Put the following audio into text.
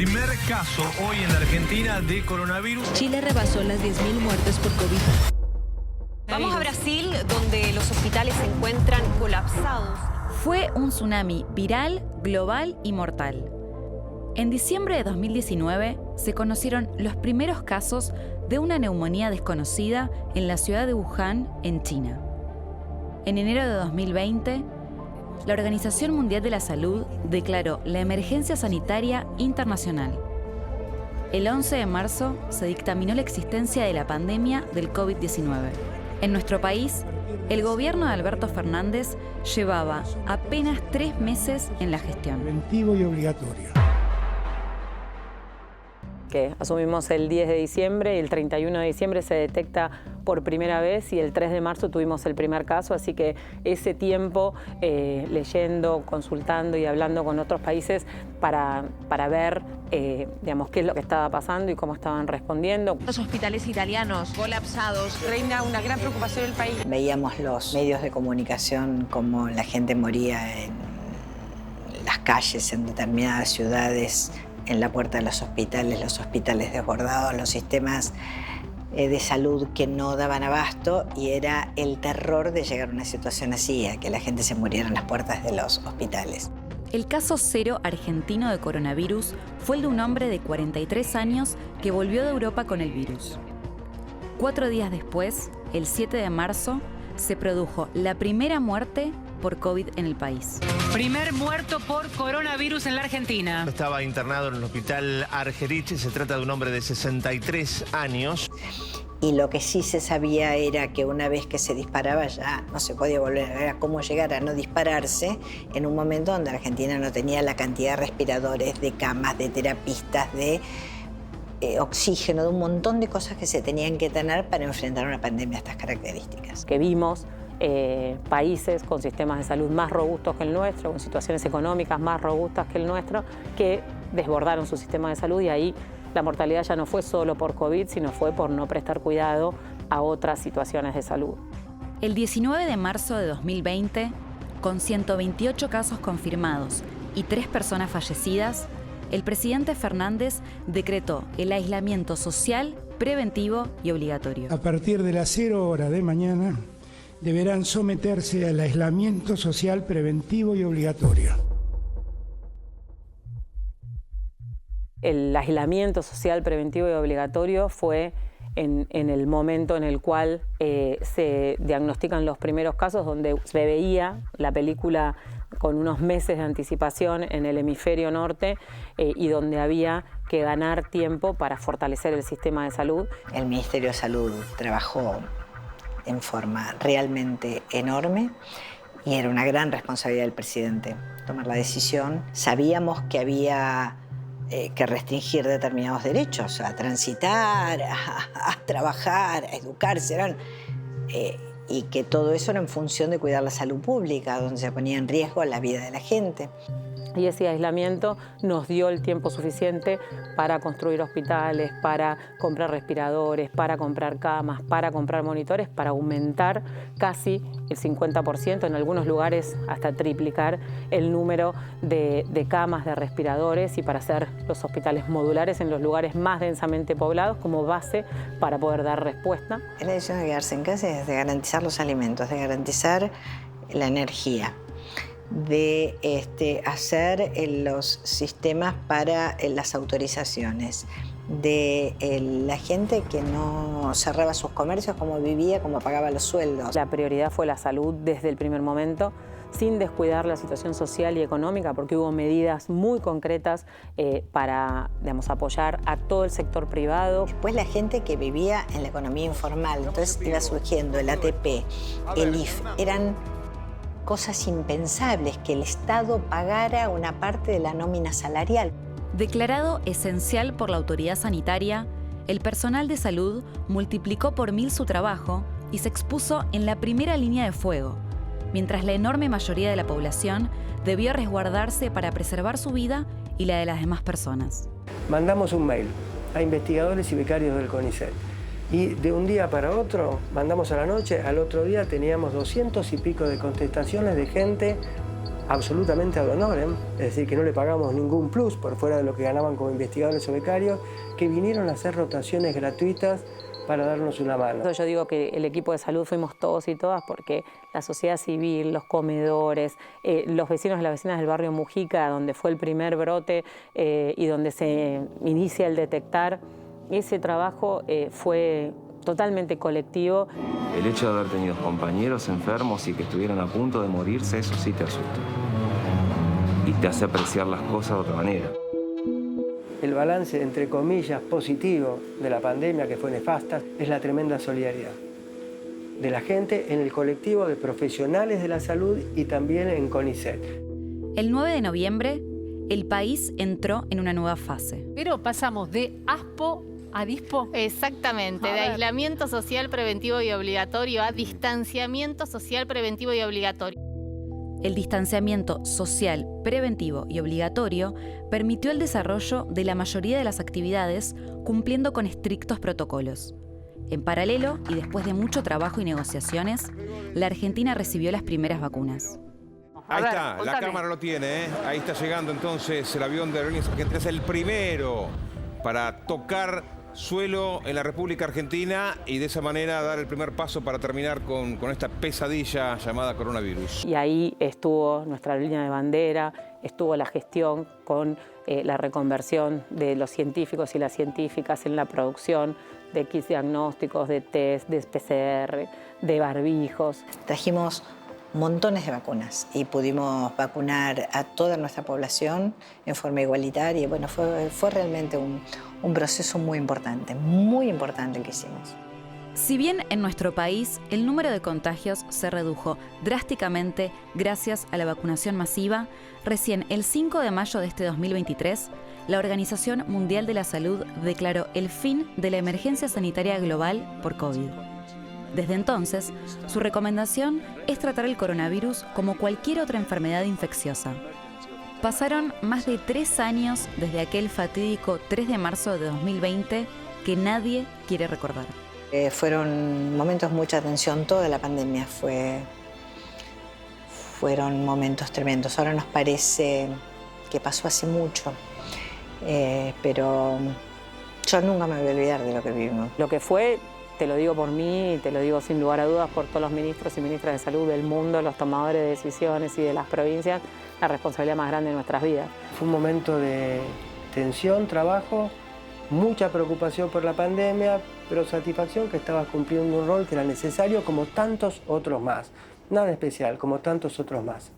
Primer caso hoy en la Argentina de coronavirus. Chile rebasó las 10.000 muertes por COVID. Vamos a Brasil, donde los hospitales se encuentran colapsados. Fue un tsunami viral, global y mortal. En diciembre de 2019 se conocieron los primeros casos de una neumonía desconocida en la ciudad de Wuhan, en China. En enero de 2020, la Organización Mundial de la Salud declaró la emergencia sanitaria internacional. El 11 de marzo se dictaminó la existencia de la pandemia del COVID-19. En nuestro país, el gobierno de Alberto Fernández llevaba apenas 3 meses en la gestión. Preventivo y obligatorio. Que asumimos el 10 de diciembre y el 31 de diciembre se detecta por primera vez y el 3 de marzo tuvimos el primer caso, así que ese tiempo leyendo, consultando y hablando con otros países para ver digamos, qué es lo que estaba pasando y cómo estaban respondiendo. Los hospitales italianos colapsados, reina una gran preocupación en el país. Veíamos los medios de comunicación como la gente moría en las calles, en determinadas ciudades, en la puerta de los hospitales desbordados, los sistemas de salud que no daban abasto, y era el terror de llegar a una situación así, a que la gente se muriera en las puertas de los hospitales. El caso cero argentino de coronavirus fue el de un hombre de 43 años que volvió de Europa con el virus. 4 días después, el 7 de marzo, se produjo la primera muerte por COVID en el país. Primer muerto por coronavirus en la Argentina. Estaba internado en el hospital Argerich. Se trata de un hombre de 63 años. Y lo que sí se sabía era que una vez que se disparaba ya no se podía volver a ver cómo llegar a no dispararse en un momento donde Argentina no tenía la cantidad de respiradores, de camas, de terapistas, de oxígeno, de un montón de cosas que se tenían que tener para enfrentar una pandemia de estas características. Que vimos países con sistemas de salud más robustos que el nuestro, con situaciones económicas más robustas que el nuestro, que desbordaron su sistema de salud, y ahí la mortalidad ya no fue solo por COVID, sino fue por no prestar cuidado a otras situaciones de salud. El 19 de marzo de 2020, con 128 casos confirmados y 3 personas fallecidas, el presidente Fernández decretó el aislamiento social, preventivo y obligatorio. A partir de las 0 horas de mañana, deberán someterse al aislamiento social preventivo y obligatorio. El aislamiento social preventivo y obligatorio fue en el momento en el cual se diagnostican los primeros casos, donde se veía la película con unos meses de anticipación en el hemisferio norte y donde había que ganar tiempo para fortalecer el sistema de salud. El Ministerio de Salud trabajó en forma realmente enorme y era una gran responsabilidad del presidente tomar la decisión. Sabíamos que había que restringir determinados derechos, a transitar, a trabajar, a educarse, y que todo eso era en función de cuidar la salud pública, donde se ponía en riesgo la vida de la gente. Y ese aislamiento nos dio el tiempo suficiente para construir hospitales, para comprar respiradores, para comprar camas, para comprar monitores, para aumentar casi el 50%, en algunos lugares hasta triplicar el número de camas, de respiradores, y para hacer los hospitales modulares en los lugares más densamente poblados como base para poder dar respuesta. La decisión de quedarse en casa es de garantizar los alimentos, de garantizar la energía, de hacer los sistemas para las autorizaciones, de la gente que no cerraba sus comercios, cómo vivía, cómo pagaba los sueldos. La prioridad fue la salud desde el primer momento, sin descuidar la situación social y económica, porque hubo medidas muy concretas para, digamos, apoyar a todo el sector privado. Después la gente que vivía en la economía informal, entonces iba surgiendo el ATP, el IF, eran cosas impensables, que el Estado pagara una parte de la nómina salarial. Declarado esencial por la autoridad sanitaria, el personal de salud multiplicó por 1000 su trabajo y se expuso en la primera línea de fuego, mientras la enorme mayoría de la población debió resguardarse para preservar su vida y la de las demás personas. Mandamos un mail a investigadores y becarios del CONICET. Y de un día para otro, mandamos a la noche, al otro día teníamos 200 y pico de contestaciones de gente absolutamente ad honorem, es decir, que no le pagamos ningún plus por fuera de lo que ganaban como investigadores o becarios, que vinieron a hacer rotaciones gratuitas para darnos una mano. Yo digo que el equipo de salud fuimos todos y todas porque la sociedad civil, los comedores, los vecinos y las vecinas del barrio Mujica, donde fue el primer brote y donde se inicia el detectar, ese trabajo fue totalmente colectivo. El hecho de haber tenido compañeros enfermos y que estuvieran a punto de morirse, eso sí te asusta. Y te hace apreciar las cosas de otra manera. El balance, entre comillas, positivo de la pandemia, que fue nefasta, es la tremenda solidaridad de la gente en el colectivo de profesionales de la salud y también en CONICET. El 9 de noviembre, el país entró en una nueva fase. Pero pasamos de ASPO a DISPO. Exactamente, de aislamiento social preventivo y obligatorio a distanciamiento social preventivo y obligatorio. El distanciamiento social, preventivo y obligatorio permitió el desarrollo de la mayoría de las actividades cumpliendo con estrictos protocolos. En paralelo, y después de mucho trabajo y negociaciones, la Argentina recibió las primeras vacunas. Ahí está, la cámara lo tiene, ¿eh? Ahí está llegando entonces el avión de Aerolíneas Argentinas, el primero para tocar suelo en la República Argentina y de esa manera dar el primer paso para terminar con esta pesadilla llamada coronavirus. Y ahí estuvo nuestra línea de bandera, estuvo la gestión con la reconversión de los científicos y las científicas en la producción de kits diagnósticos, de test, de PCR, de barbijos. Trajimos montones de vacunas y pudimos vacunar a toda nuestra población en forma igualitaria. Bueno, fue realmente un proceso muy importante el que hicimos. Si bien en nuestro país el número de contagios se redujo drásticamente gracias a la vacunación masiva, recién el 5 de mayo de este 2023, la Organización Mundial de la Salud declaró el fin de la emergencia sanitaria global por COVID. Desde entonces, su recomendación es tratar el coronavirus como cualquier otra enfermedad infecciosa. Pasaron más de 3 años desde aquel fatídico 3 de marzo de 2020 que nadie quiere recordar. Fueron momentos de mucha tensión, toda la pandemia fueron momentos tremendos. Ahora nos parece que pasó hace mucho, pero yo nunca me voy a olvidar de lo que vivimos. Lo que fue, te lo digo por mí, te lo digo sin lugar a dudas por todos los ministros y ministras de salud del mundo, los tomadores de decisiones y de las provincias, la responsabilidad más grande de nuestras vidas. Fue un momento de tensión, trabajo, mucha preocupación por la pandemia, pero satisfacción que estabas cumpliendo un rol que era necesario como tantos otros más. Nada especial, como tantos otros más.